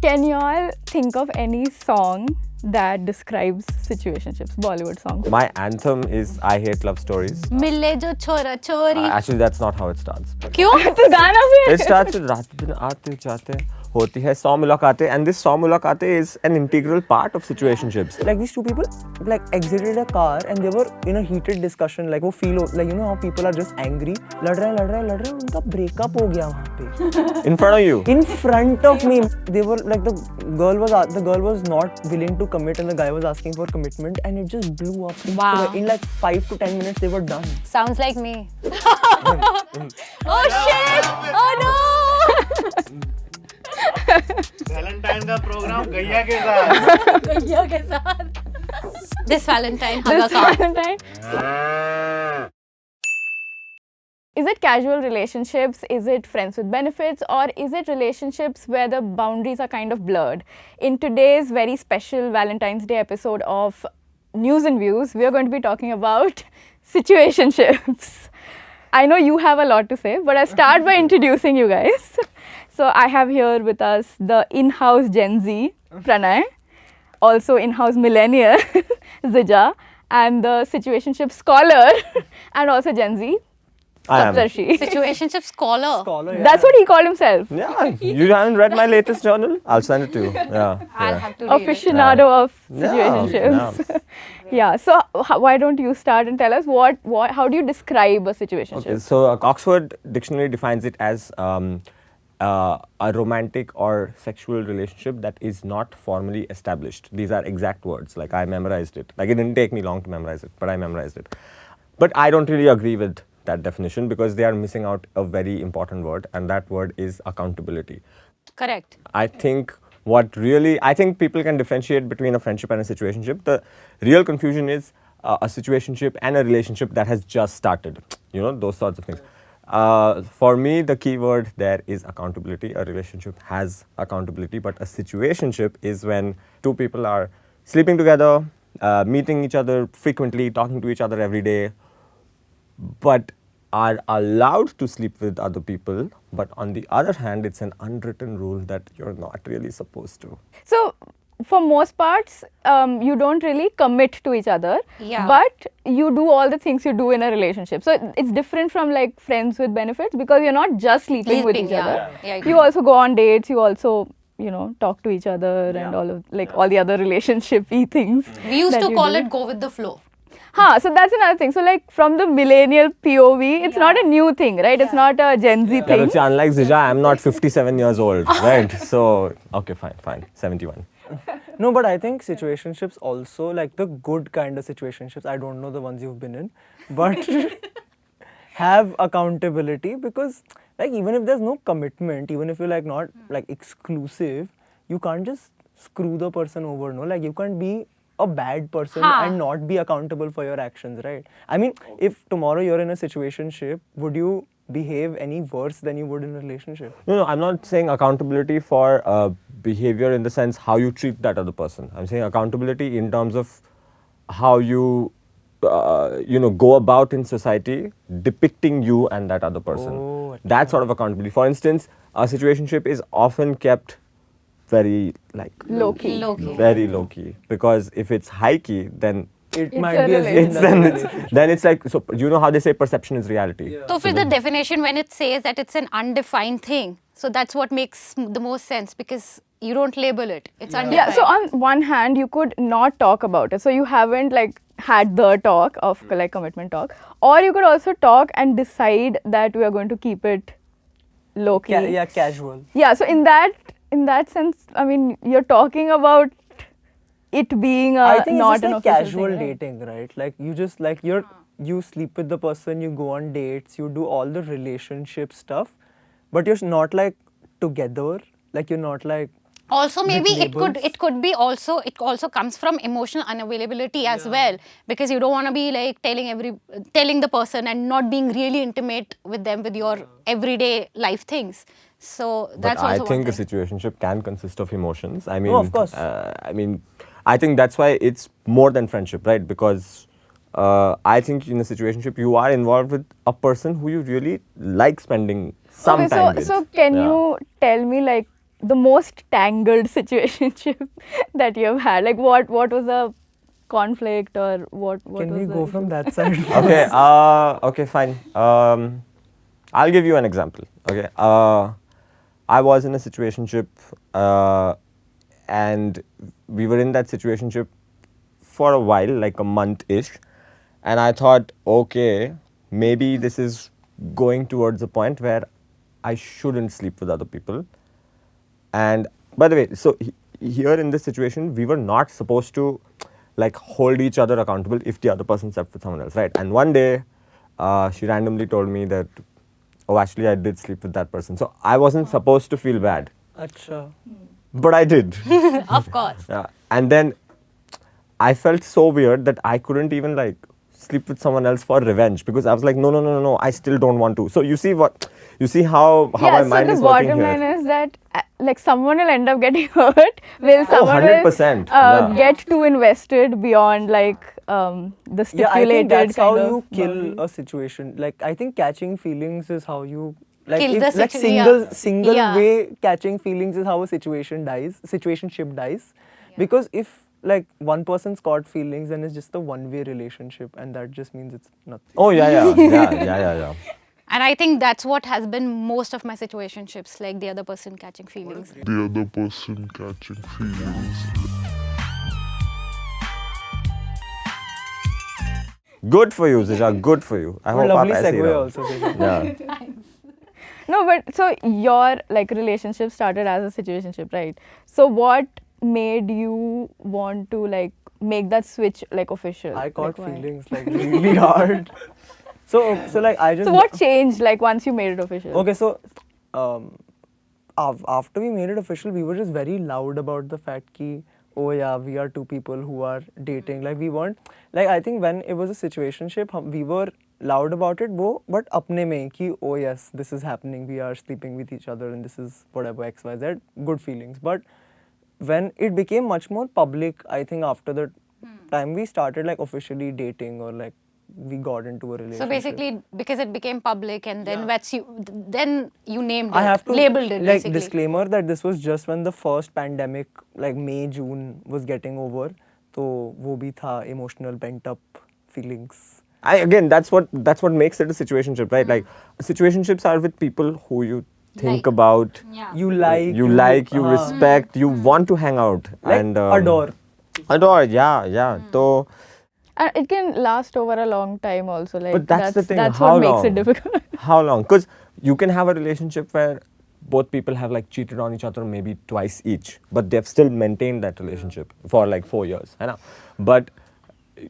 Can you all think of any song that describes situationships? Bollywood song. My anthem is I Hate Love Stories. मिले जो छोरा छोरी Actually, that's not how it starts. क्यों? तो गाना भी It starts with रात दिन आते जाते होती है 100 मुलाकातें, and this 100 मुलाकातें is an integral part of situationships. Like these two people like exited a car and they were in a heated discussion. Like वो feel like you know how people are just angry. लड़ रहे हैं उनका breakup हो गया वहाँ पे. In front of you. In front of me, they were like the girl was not willing to commit and the guy was asking for commitment and it just blew up. Wow. In like 5 to 10 minutes they were done. Sounds like me. Oh shit! Oh no! Valentine का programme गैया के साथ गैया के साथ. This Valentine हगा this का. Valentine. Is it casual relationships? Is it friends with benefits? Or is it relationships where the boundaries are kind of blurred? In today's very special Valentine's Day episode of News and Views, we are going to be talking about situationships. I know you have a lot to say, but I'll start by introducing you guys. So I have here with us the in-house Gen Z, Pranay, also in-house millennial, Zija, and the situationship scholar and also Gen Z, I am. Saptarshi. Situationship scholar. Scholar, yeah. That's what he called himself. Yeah, you haven't read my latest journal? I'll send it to you. Yeah. I'll have to read it. Aficionado of Yeah, situationships. Yeah. So why don't you start and tell us how do you describe a situationship? Okay, so Oxford Dictionary defines it as a romantic or sexual relationship that is not formally established. These are exact words. Like I memorized it. Like it didn't take me long to memorize it, but I memorized it. But I don't really agree with that definition because they are missing out a very important word, and that word is accountability. Correct. I think people can differentiate between a friendship and a situationship. The real confusion is a situationship and a relationship that has just started. You know, those sorts of things. For me, the key word there is accountability. A relationship has accountability, but a situationship is when two people are sleeping together, meeting each other frequently, talking to each other every day, but are allowed to sleep with other people. But on the other hand, it's an unwritten rule that you're not really supposed to. So for most parts, you don't really commit to each other, Yeah. but you do all the things you do in a relationship. So it's different from like friends with benefits because you're not just sleeping with each yeah. other. Yeah, I You agree. also go on dates. You also talk to each other and all the other relationship-y things. We used that to you call do. it go with the flow. So that's another thing. So like from the millennial POV, it's not a new thing, right? It's not a Gen Z Yeah, thing. but see, unlike Zija, I'm not 57 years old, right? So, okay, fine, 71. No, but I think situationships also, like the good kind of situationships, I don't know the ones you've been in, but have accountability because like even if there's no commitment, even if you're like not like exclusive, you can't just screw the person over, no? Like you can't be a bad person and not be accountable for your actions, right? I mean, if tomorrow you're in a situationship, would you behave any worse than you would in a relationship? No, I'm not saying accountability for behavior in the sense how you treat that other person. I'm saying accountability in terms of how you, go about in society depicting you and that other person. Oh, That sort of accountability. For instance, a situationship is often kept very Low-key. very low key, because if it's high key, then It It's might a be a relationship. then it's like, so you know how they say perception is reality. So for the definition, when it says that it's an undefined thing, so that's what makes the most sense because you don't label it. It's undefined. Yeah, so on one hand, you could not talk about it. So you haven't like had the talk of like commitment talk. Or you could also talk and decide that we are going to keep it low key. Yeah, casual. Yeah, so in that sense, I mean, you're talking about it being I think not it's an just like official casual thing, right? dating, right? Like you just like you sleep with the person, you go on dates, you do all the relationship stuff, but you're not like together. Like you're not like Also, maybe it labels. also comes from emotional unavailability as well, because you don't want to be like telling the person and not being really intimate with them with your everyday life things. So that's But I also think one a thing. situationship can consist of emotions. I mean, of course. I think that's why it's more than friendship, right? Because I think in a situationship, you are involved with a person who you really like spending some time with. So can you tell me like the most tangled situationship that you have had? Like, what was the conflict, or what Can was we the go issue? from that side? Okay, okay, fine. I'll give you an example. Okay, I was in a situationship, and we were in that situationship for a while, like a month-ish, and I thought, okay, maybe this is going towards a point where I shouldn't sleep with other people. And by the way, so here in this situation, we were not supposed to like hold each other accountable if the other person slept with someone else, right? And one day, she randomly told me that, oh, actually, I did sleep with that person. So I wasn't supposed to feel bad, Acha. but I did. Of course. Yeah. And then I felt so weird that I couldn't even like sleep with someone else for revenge, because I was like, no, I still don't want to. So you see how my mind is so the working bottom here. line is that like someone will end up getting hurt, will someone 100%, will yeah. get too invested beyond like the stipulated Yeah, I think that's how kind you of kill boundary. a situation. Like, I think catching feelings is how you like Kill if, the like situ- single yeah. way catching feelings is how a situationship dies. Because if like one person's caught feelings, then it's just a one-way relationship, and that just means it's nothing. Oh yeah. And I think that's what has been most of my situationships, like the other person catching feelings. The other person catching feelings. Good for you, Zisha. Good for you. I Oh, hope lovely I say segue that. also. Sejal. Yeah. No, but so your like relationship started as a situationship, right? So what made you want to like make that switch like official? I caught Like, why? feelings like really hard. So like I just. So what changed like once you made it official? Okay, so after we made it official, we were just very loud about the fact ki, oh yeah, we are two people who are dating. Like we weren't, like I think when it was a situationship, we were loud about it, but apne mein ki, oh yes, this is happening, we are sleeping with each other and this is whatever X, Y, Z, good feelings. But when it became much more public, I think after the time we started like officially dating or like we got into a relationship. So basically, because it became public, and then then you named it, I have to labeled it, like basically. disclaimer that this was just when the first pandemic, like May, June, was getting over. So wo bhi tha emotional pent up feelings. Again, that's what makes it a situationship, right? Like situationships are with people who you think Like. about, You like, you respect, you want to hang out, like and adore. Adore, yeah. So, And it can last over a long time also. Like but that's the thing. That's How what long? makes it difficult. How long? Because you can have a relationship where both people have like cheated on each other maybe twice each, but they've still maintained that relationship for like 4 years. I know. But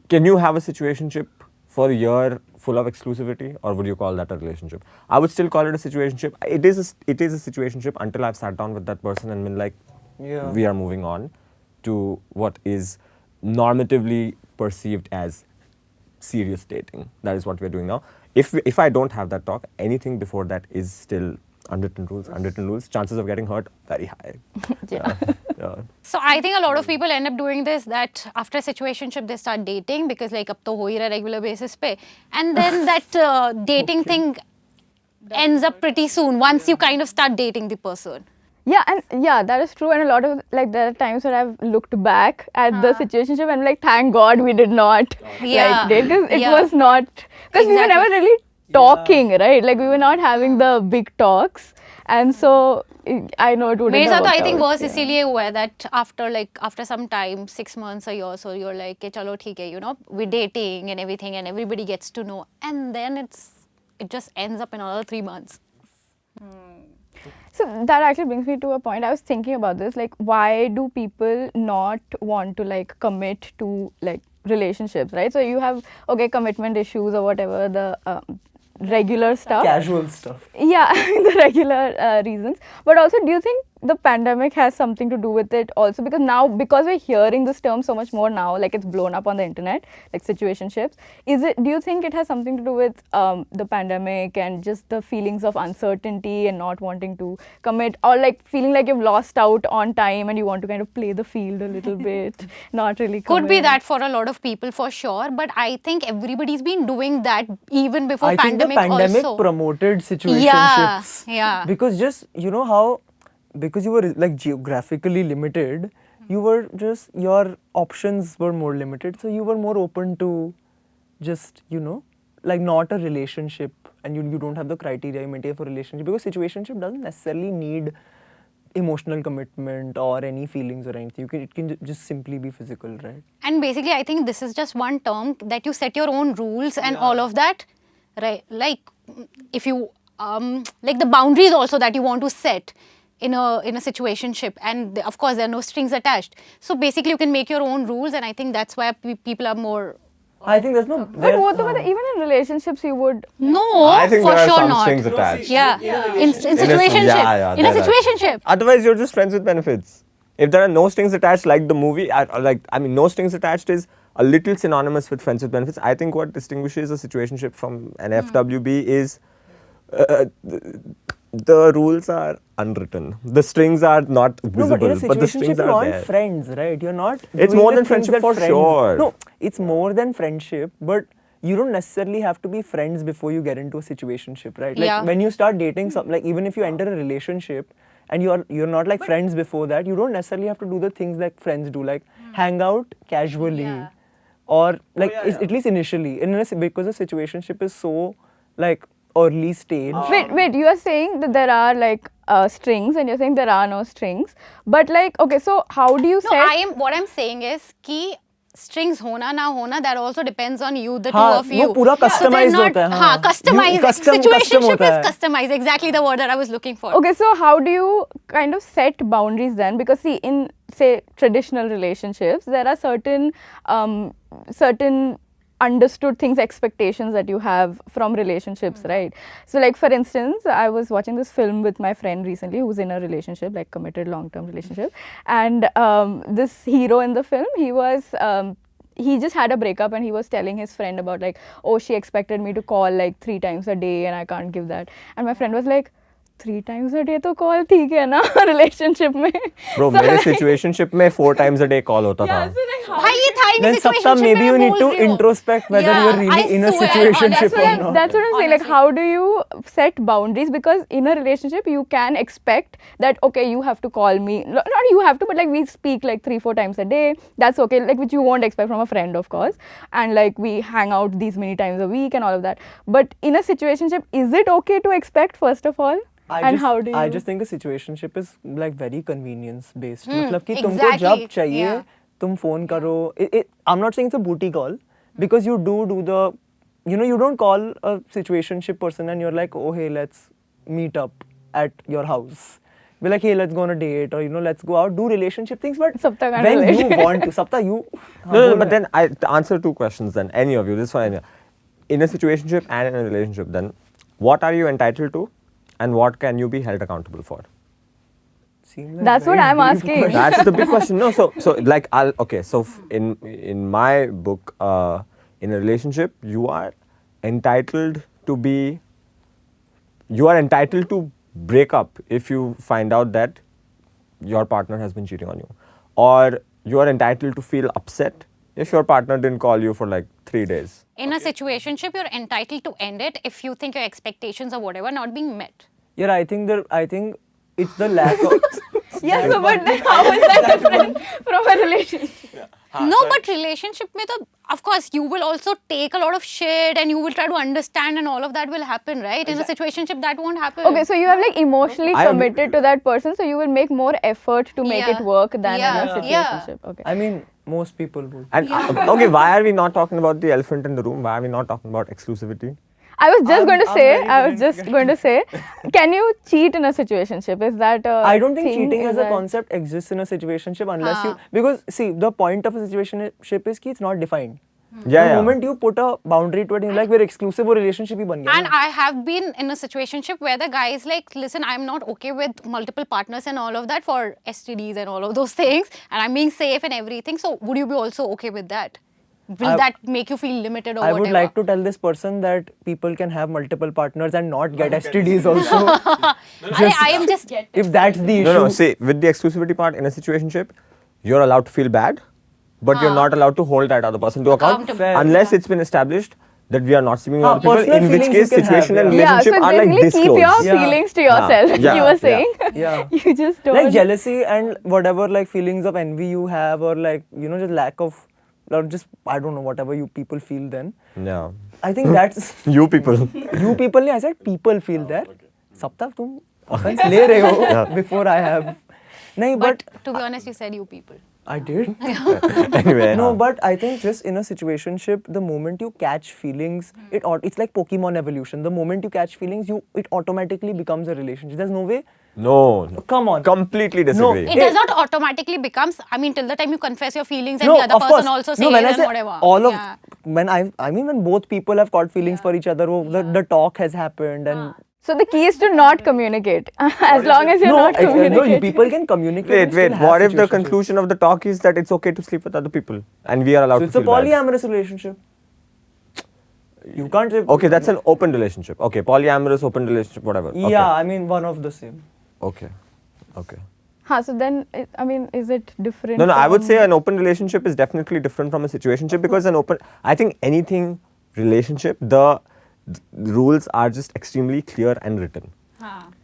can you have a situationship for a year full of exclusivity, or would you call that a relationship? I would still call it a situationship. It is a situationship until I've sat down with that person and been like, Yeah. we are moving on to what is normatively perceived as serious dating. That is what we're doing now. If I don't have that talk, anything before that is still unwritten rules. Chances of getting hurt, very high. Yeah. Yeah. So I think a lot of people end up doing this, that after a situationship they start dating because like ab to ho hi raha regular basis pe, and then that dating thing ends up pretty soon once you kind of start dating the person. Yeah, and yeah, that is true. And a lot of like there are times where I've looked back at the situationship and like, thank God we did not Yeah. like date, because it Yeah. was not, because we were never Exactly. really talking, right? Like we were not having the big talks, and so I know it wouldn't मेरे have साथ तो I worked think out. worse इसीलिए हुआ है that after some time, 6 months or year, so you're like कि चलो ठीक है, you know, we're dating and everything and everybody gets to know, and then it just ends up in another 3 months. So that actually brings me to a point. I was thinking about this, like why do people not want to like commit to like relationships, right? So you have commitment issues or whatever, the regular stuff. Casual stuff. Yeah, the regular reasons. But also, do you think the pandemic has something to do with it also? Because we're hearing this term so much more now, like it's blown up on the internet, like situationships. Do you think it has something to do with the pandemic and just the feelings of uncertainty and not wanting to commit, or like feeling like you've lost out on time and you want to kind of play the field a little bit, not really commit? Could be that for a lot of people for sure, but I think everybody's been doing that even before I think the pandemic pandemic also. promoted situationships. Yeah. Because just, you know how because you were like geographically limited, you were just, your options were more limited, so you were more open to just, you know, like not a relationship, and you don't have the criteria you maintain for relationship, because situationship doesn't necessarily need emotional commitment or any feelings or anything. It can just simply be physical, right? And basically, I think this is just one term that you set your own rules and all of that, right? Like, if you like the boundaries also that you want to set in a situationship, and of course there are no strings attached. So basically, you can make your own rules, and I think that's why people are more. I think there's no. But वो तो मतलब even in relationships you would. No, I think for there are sure some not. strings attached. Yeah, in situationship. In a there are. situationship. Otherwise, you're just friends with benefits. If there are no strings attached, like the movie, I mean, no strings attached is a little synonymous with friends with benefits. I think what distinguishes a situationship from an FWB is the rules are unwritten. The strings are not No, visible, but in a but the situationship, strings you are want there. friends, right? You're not. It's doing more the than things friendship that for friends- sure. No, it's more than friendship, but you don't necessarily have to be friends before you get into a situationship, right? Like Yeah. when you start dating, like even if you enter a relationship and you're not like friends before that, you don't necessarily have to do the things like friends do, like hang out casually, or like at least initially. Because a situationship is so like early stage. Wait, you are saying that there are like strings and you're saying there are no strings. But like, okay, so how do you No, set... what I'm saying is कि strings hona na hona, that also depends on you, the हाँ, two of you. वो पूरा So they're customized not, होता है, हाँ, हाँ. customized. You- custom Situationship होता है. is customized. Exactly the word that I was looking for. Okay, so how do you kind of set boundaries then? Because see, in say traditional relationships, there are certain understood things, expectations that you have from relationships, right? So like for instance, I was watching this film with my friend recently who's in a relationship, like committed long-term relationship, and this hero in the film, he just had a breakup and he was telling his friend about like, oh, she expected me to call like 3 times a day and I can't give that. And my friend was like, 3 times a day to call ठीक है ना relationship में. Bro, मेरे situationship में 4 times a day call होता था. भाई ये था ही Then नहीं Sapta, situationship maybe में you मैं need बोल to रही हूँ. introspect whether Yeah, you're really I in a swear, situationship or honestly, not. That's what I'm saying. Like, how do you set boundaries? Because in a relationship, you can expect that, okay, you have to call me. Not you have to, but like we speak like 3-4 times a day. That's okay. Like, which you won't expect from a friend, of course. And like we hang out these many times a week and all of that. But in a situationship, is it okay to expect, first of all? How do you? I just think a situationship is like very convenience based. मतलब कि तुमको exactly, जब चाहिए yeah. तुम phone करो. I'm not saying it's a booty call, because you do the, you know, you don't call a situationship person and you're like, oh hey, let's meet up at your house. Be like, hey, let's go on a date, or you know, let's go out, do relationship things. But Sapta can't when relate. you want to, Sapta, you. No, but then I to answer 2 questions then. Any of you, this one. In a situationship and in a relationship, then what are you entitled to, and what can you be held accountable for? That's what I'm asking. That's the big question. No, so like in my book, in a relationship, you are entitled to break up if you find out that your partner has been cheating on you, or you are entitled to feel upset if your partner didn't call you for like 3 days. In a situationship, you're entitled to end it if you think your expectations or whatever not being met. Yeah, I think it's the lack of. Yes, so but then how is that different from a relationship? No, but relationship mein to, of course, you will also take a lot of shit and you will try to understand, and all of that will happen, right? In a situationship, that won't happen. Okay, so you have like emotionally I agree. committed to that person, so you will make more effort to make it work than in a Yeah. situationship. Okay. I mean, most people would. And okay, why are we not talking about the elephant in the room? Why are we not talking about exclusivity? I was just going to I'm say, very I was willing just going to say, can you cheat in a situationship? Is that a I don't think thing? cheating Is as a that- concept exists in a situationship unless you, because see, the point of a situationship is कि it's not defined. Yeah, The yeah. moment you put a boundary to it, you're like, we're exclusive, वो relationship ही बन गया And ना. I have been in a situationship where the guy is like, listen, I'm not okay with multiple partners and all of that for STDs and all of those things, and I'm being safe and everything. So would you be also okay with that? Will that make you feel limited or I whatever? would like to tell this person that people can have multiple partners and not get STDs also. I am just If that's the issue. No, see, with the exclusivity part in a situationship, you're allowed to feel bad, but you're not allowed to hold that other person to account Accountable. Fair. unless it's been established that we are not sleeping with हाँ, other people, personal in which feelings case you can have, situation and yeah. Yeah, so relationship are like basically this keep close. your Yeah. feelings to yourself. Yeah. You were Yeah. saying. Yeah. You just don't. Like jealousy and whatever like feelings of envy you have, or like, you know, just lack of, or just, I don't know, whatever you people feel then. Yeah. I think that's You people. you people नहीं, I said people feel there. सप्ताह तुम offense ले रहे हो before I have. नहीं, But but to be honest, you said you people. I did. Anyway. No, but I think just in a situationship, the moment you catch feelings, it's like Pokemon evolution. The moment you catch feelings, it automatically becomes a relationship. There's no way. No. Come on. Completely disagree. It does not automatically becomes. I mean, till the time you confess your feelings and No, the other of person course. also says No, when I and say whatever. all of Yeah. when I mean when both people have caught feelings for each other, the talk has happened and So the key is to not communicate. As long as you're no, not no, you communicating. people can communicate. Wait, and still wait. have What if the situationships. conclusion of the talk is that it's okay to sleep with other people and we are allowed So to it's a feel bad? polyamorous relationship. You can't say. Okay, that's an open relationship. Okay, polyamorous, open relationship, whatever. Okay. Yeah, I mean one of the same. Okay. Okay. Huh, so then, I mean, is it different? No, I would from- say an open relationship is definitely different from a situationship because I think anything relationship, the rules are just extremely clear and written.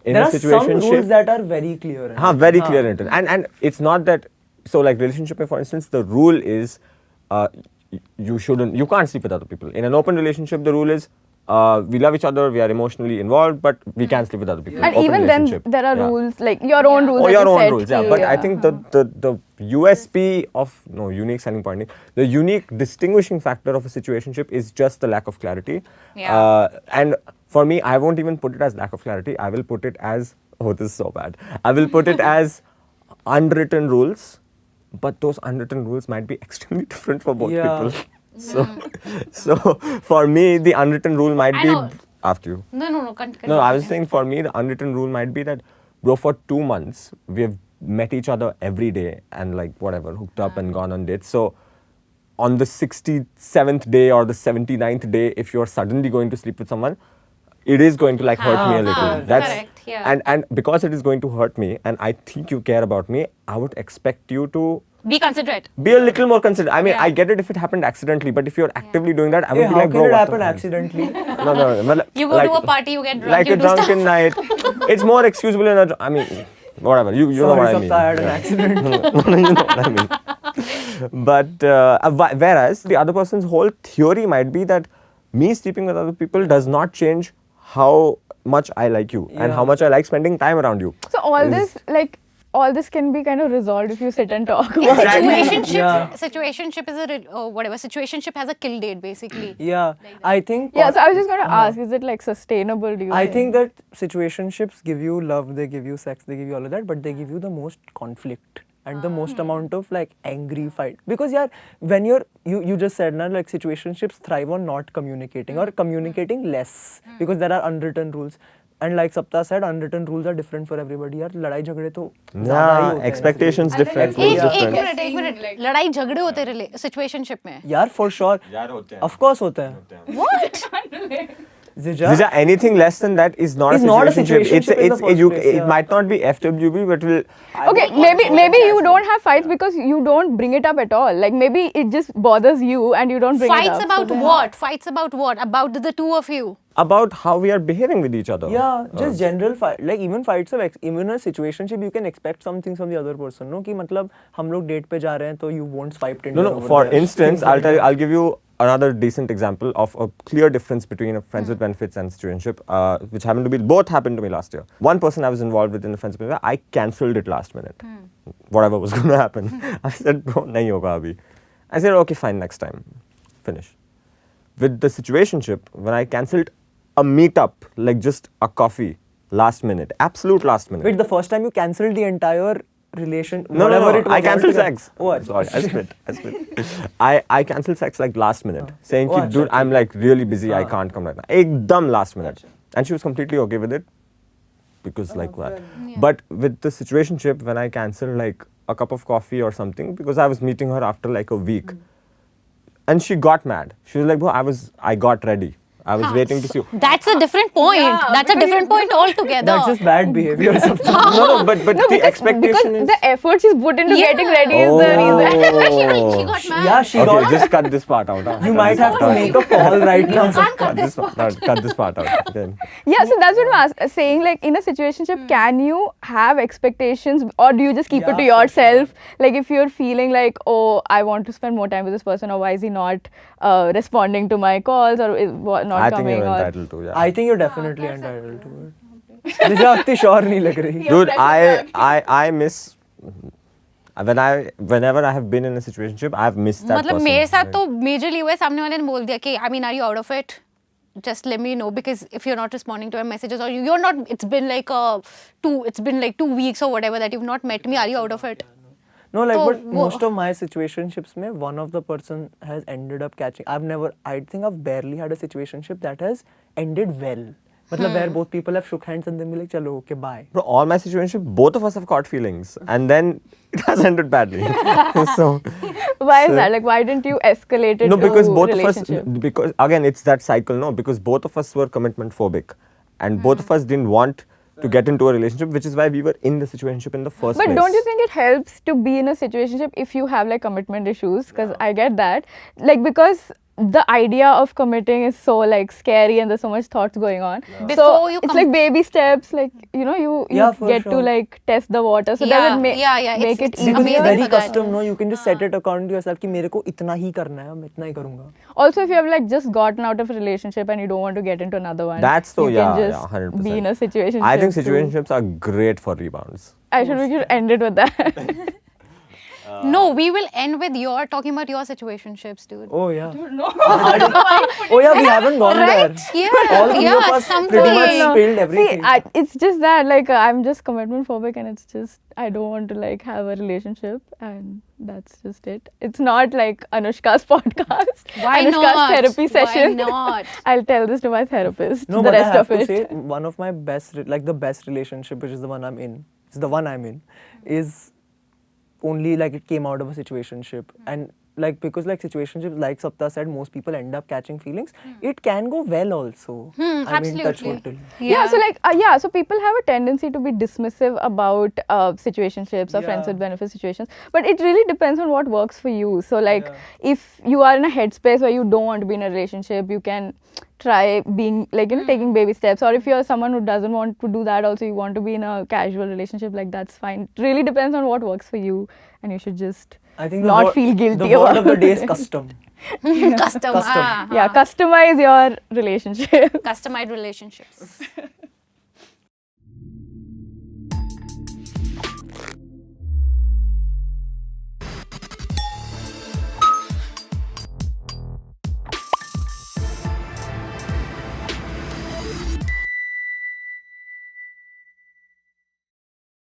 In There a are some rules situationship, that are very clear. very clear and written. And it's not that, so like relationship, for instance, the rule is you can't sleep with other people. In an open relationship, the rule is we love each other, we are emotionally involved, but we can't sleep with other people. And Open even then, relationship. there are Yeah. rules, like your own rules. Oh, that your you own set rules, yeah. to- But I think the USP of, no, unique selling point, the unique distinguishing factor of a situationship is just the lack of clarity. Yeah. And for me, I won't even put it as lack of clarity. I will put it as, oh, this is so bad. I will put it as unwritten rules, but those unwritten rules might be extremely different for both Yeah. people. So for me, the unwritten rule might I be know. after you. No. No, I was saying for me, the unwritten rule might be that, bro, for 2 months, we have met each other every day and like whatever, hooked up and gone on dates. So on the 67th day or the 79th day, if you're suddenly going to sleep with someone, it is going to like hurt me a little. That's correct, yeah. And because it is going to hurt me and I think you care about me, I would expect you to Be considerate. be a little more considerate. I mean, Yeah. I get it if it happened accidentally, but if you're actively doing that, I would Hey, be how like, can bro, it what happen the hell? accidentally? No. You go to a party, you get drunk, like you a do stuff. drunken night. It's more excusable in a. I mean, whatever. You know Sorry, what I some mean. tired and Yeah. accident. You know what I mean. But whereas the other person's whole theory might be that me sleeping with other people does not change how much I like you and how Yeah. much I like spending time around you. So all this can be kind of resolved if you sit and talk about it. Situationship, Yeah. situationship is whatever. Situationship has a kill date basically. Yeah, I think. Yeah, so I was just going to ask, is it like sustainable, do you I think that situationships give you love, they give you sex, they give you all of that, but they give you the most conflict and the most amount of like angry fight. Because yeah, when you just said na, like situationships thrive on not communicating or communicating less because there are unwritten rules. And like Sapta said, unwritten rules are different for everybody. यार लड़ाई झगड़े तो ज़्यादा ही Yeah, होते हैं expectations इसलिए। different. एक rules एक different. मिनट लड़ाई झगड़े होते हैं सिचुएशनशिप में. यार for sure. Of course होते हैं. What? Zija, anything less than that is not Is a not a situationship. situationship in the first You, place, it yeah. might not be FWB, but will. Okay, maybe you don't have fights because you don't bring it up at all. Like maybe it just bothers you and you don't bring it up. Fights about what? Fights about what? About the two of you. About how we are behaving with each other. Yeah, just general fight. Like even fights of even a situationship, you can expect something from the other person. No, कि मतलब हम लोग date पे जा रहे हैं तो you won't swipe Tinder. No. over For there. instance, Things like I'll give you another decent example of a clear difference between a friends with benefits and situationship, which both happened to me last year. One person I was involved with in the friends with benefits, I cancelled it last minute. Whatever was going to happen, I said, bro, nahi hoga abhi. I said, okay, fine, next time, finish. With the situationship, when I cancelled a meetup, like just a coffee, last minute, absolute last minute. Wait, the first time you cancelled the entire relation, No, whatever it was I cancelled altogether. sex. Oh, Sorry, I split. I cancelled sex like last minute, saying, Oh, ki, dude, I'm like really busy, I हाँ. can't come right now. Ekdam last minute. And she was completely okay with it because like that. But with the situationship, when I cancelled like a cup of coffee or something, because I was meeting her after like a week, and she got mad. She was like, bro, I got ready. I was waiting to see you. That's a different point. Yeah, That's a because different point altogether. That's just bad behavior or something. No, but No, the because expectation is. the effort she's put into Yeah. getting ready is the reason. She got mad. Yeah, she Okay, got. just cut this part out. Huh? You Cut might this have to part out. make a call right now. Cut this part out. Cut this part out. Okay. Yeah, so that's what I'm saying. Like in a situationship, can you have expectations, or do you just keep it to Yeah, for yourself? Like if you're feeling like, oh, I want to spend more time with this person, or why is he not responding to my calls, or is not I think coming, you're or entitled to. Yeah. I think you're definitely entitled to it. मुझे इतनी sure नहीं लग रही. Dude, I miss whenever I have been in a situationship, I've missed that मतलब person. मेरे साथ तो majorly हुआ है, सामने वाले ने बोल दिया कि I mean, are you out of it? Just let me know, because if you're not responding to my messages, or you're not, it's been like 2 weeks or whatever that you've not met me, are you out of it? No, like, So, but wo- most of my situationships mein, one of the person has ended up catching. I think I've barely had a situationship that has ended well. मतलब where both people have shook hands and then be like, chalo, okay, bye. Bro, all my situationship, both of us have caught feelings, and then it has ended badly. So why is that? Like, why didn't you escalate it no, because to both of us, relationship? because again, it's that cycle. No, because both of us were commitment phobic, and both of us didn't want to get into a relationship, which is why we were in the situationship in the first But place. don't you think it helps to be in a situationship if you have like commitment issues? Because I get that. Like, because the idea of committing is so like scary and there's so much thoughts going on. So Before you it's like baby steps, like, you know, you Yeah, for get to sure. like test the water. So Yeah, does it yeah, make it's it easier? Because it's amazing very for that. custom, no? You can just set it according to yourself कि मेरे को इतना ही करना है, मैं इतना ही करूँगा. Also, if you have like just gotten out of a relationship and you don't want to get into another one, That's so, you yeah, can yeah, just 100%. be in a situation. I think situationships are great for rebounds. We should end it with that. No, we will end with your talking about your situationships, dude. Oh yeah. Oh yeah, we haven't gone Right? there. Yeah, All three yeah, of us something. pretty much No. spilled See, everything. it's just that like I'm just commitment phobic and it's just I don't want to like have a relationship and that's just it. It's not like Anushka's podcast. Why Anushka's not? therapy session. Why not? I'll tell this to my therapist. No, the but I rest have of to it. say one of my best, like the best relationship, which is the one I'm in, is only like it came out of a situationship. And like because like situationships, like Sapta said, most people end up catching feelings. It can go well also. I mean, touch wood till. Yeah, so like so people have a tendency to be dismissive about situationships or friends Yeah. with benefit situations, but it really depends on what works for you. So like if you are in a headspace where you don't want to be in a relationship, you can try being like taking baby steps, or if you're someone who doesn't want to do that, also you want to be in a casual relationship, like that's fine. It really depends on what works for you, and you should just I think the not word- feel guilty The word about of the day is it. custom. Custom. Custom. Yeah, customize your relationship. Customized relationships.